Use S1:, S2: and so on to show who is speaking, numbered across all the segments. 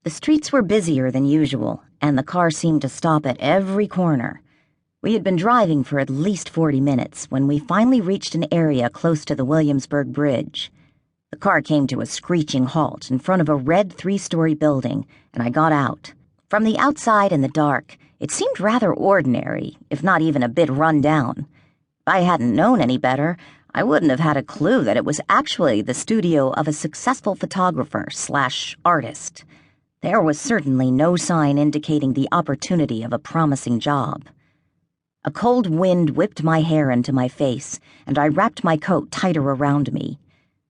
S1: The streets were busier than usual, and the car seemed to stop at every corner. We had been driving for at least 40 minutes when we finally reached an area close to the Williamsburg Bridge. The car came to a screeching halt in front of a red 3-story building, and I got out. From the outside in the dark, it seemed rather ordinary, if not even a bit run down. If I hadn't known any better, I wouldn't have had a clue that it was actually the studio of a successful photographer/artist. There was certainly no sign indicating the opportunity of a promising job. A cold wind whipped my hair into my face, and I wrapped my coat tighter around me.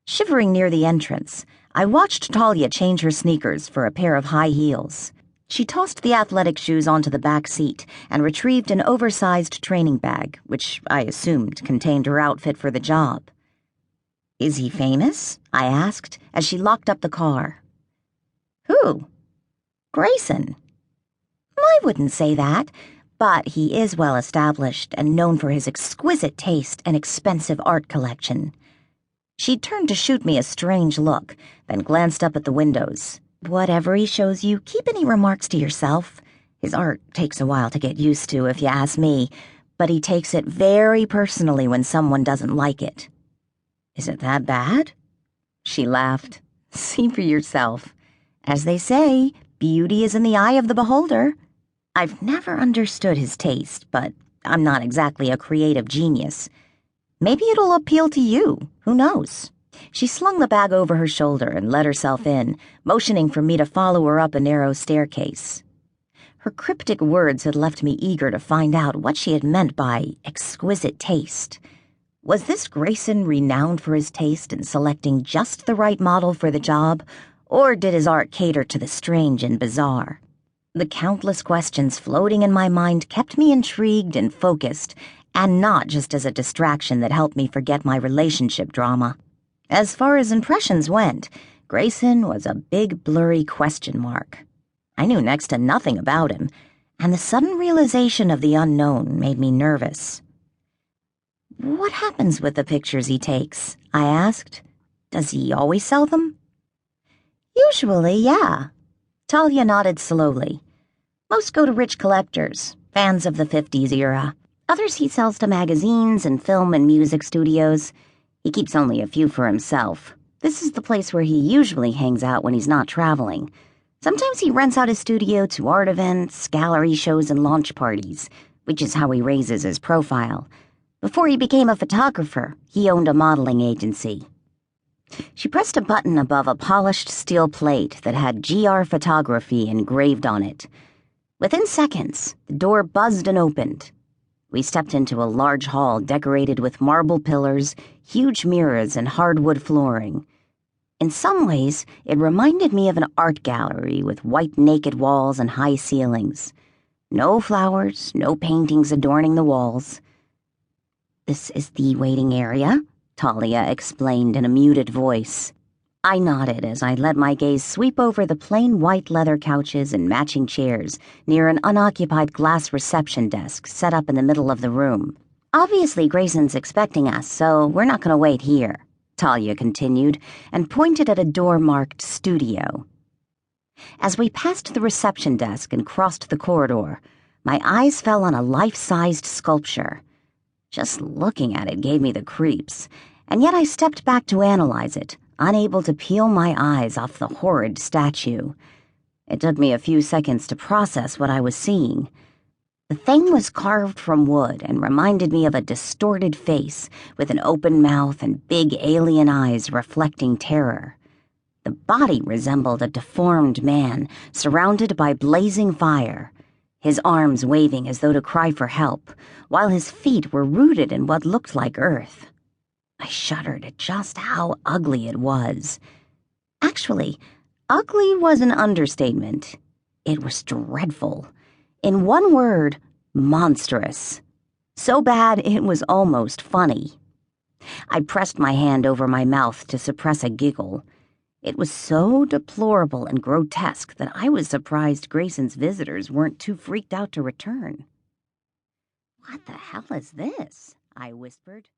S1: Shivering near the entrance, I watched Talia change her sneakers for a pair of high heels. She tossed the athletic shoes onto the back seat and retrieved an oversized training bag, which I assumed contained her outfit for the job. "Is he famous?" I asked as she locked up the car. "Who?" "Grayson." "I wouldn't say that, but he is well established and known for his exquisite taste and expensive art collection." She turned to shoot me a strange look, then glanced up at the windows. "Whatever he shows you, keep any remarks to yourself. His art takes a while to get used to, if you ask me, but he takes it very personally when someone doesn't like it." "Is it that bad?" She laughed. "See for yourself. As they say, beauty is in the eye of the beholder. I've never understood his taste, but I'm not exactly a creative genius. Maybe it'll appeal to you. Who knows?" She slung the bag over her shoulder and let herself in, motioning for me to follow her up a narrow staircase. Her cryptic words had left me eager to find out what she had meant by exquisite taste. Was this Grayson renowned for his taste in selecting just the right model for the job, or did his art cater to the strange and bizarre? The countless questions floating in my mind kept me intrigued and focused, and not just as a distraction that helped me forget my relationship drama. As far as impressions went, Grayson was a big blurry question mark. I knew next to nothing about him, and the sudden realization of the unknown made me nervous. "What happens with the pictures he takes?" I asked. "Does he always sell them?" "Usually, yeah." Talia nodded slowly. "Most go to rich collectors, fans of the 50s era. Others he sells to magazines and film and music studios. He keeps only a few for himself. This is the place where he usually hangs out when he's not traveling. Sometimes he rents out his studio to art events, gallery shows, and launch parties, which is how he raises his profile. Before he became a photographer, he owned a modeling agency." She pressed a button above a polished steel plate that had GR Photography engraved on it. Within seconds, the door buzzed and opened. We stepped into a large hall decorated with marble pillars, huge mirrors, and hardwood flooring. In some ways, it reminded me of an art gallery with white naked walls and high ceilings. No flowers, no paintings adorning the walls. "This is the waiting area," Talia explained in a muted voice. I nodded as I let my gaze sweep over the plain white leather couches and matching chairs near an unoccupied glass reception desk set up in the middle of the room. "Obviously Grayson's expecting us, so we're not going to wait here," Talia continued, and pointed at a door marked Studio. As we passed the reception desk and crossed the corridor, my eyes fell on a life-sized sculpture. Just looking at it gave me the creeps, and yet I stepped back to analyze it, unable to peel my eyes off the horrid statue. It took me a few seconds to process what I was seeing. The thing was carved from wood and reminded me of a distorted face with an open mouth and big alien eyes reflecting terror. The body resembled a deformed man surrounded by blazing fire, his arms waving as though to cry for help, while his feet were rooted in what looked like earth. I shuddered at just how ugly it was. Actually, ugly was an understatement. It was dreadful. In one word, monstrous. So bad it was almost funny. I pressed my hand over my mouth to suppress a giggle. It was so deplorable and grotesque that I was surprised Grayson's visitors weren't too freaked out to return. "What the hell is this?" I whispered.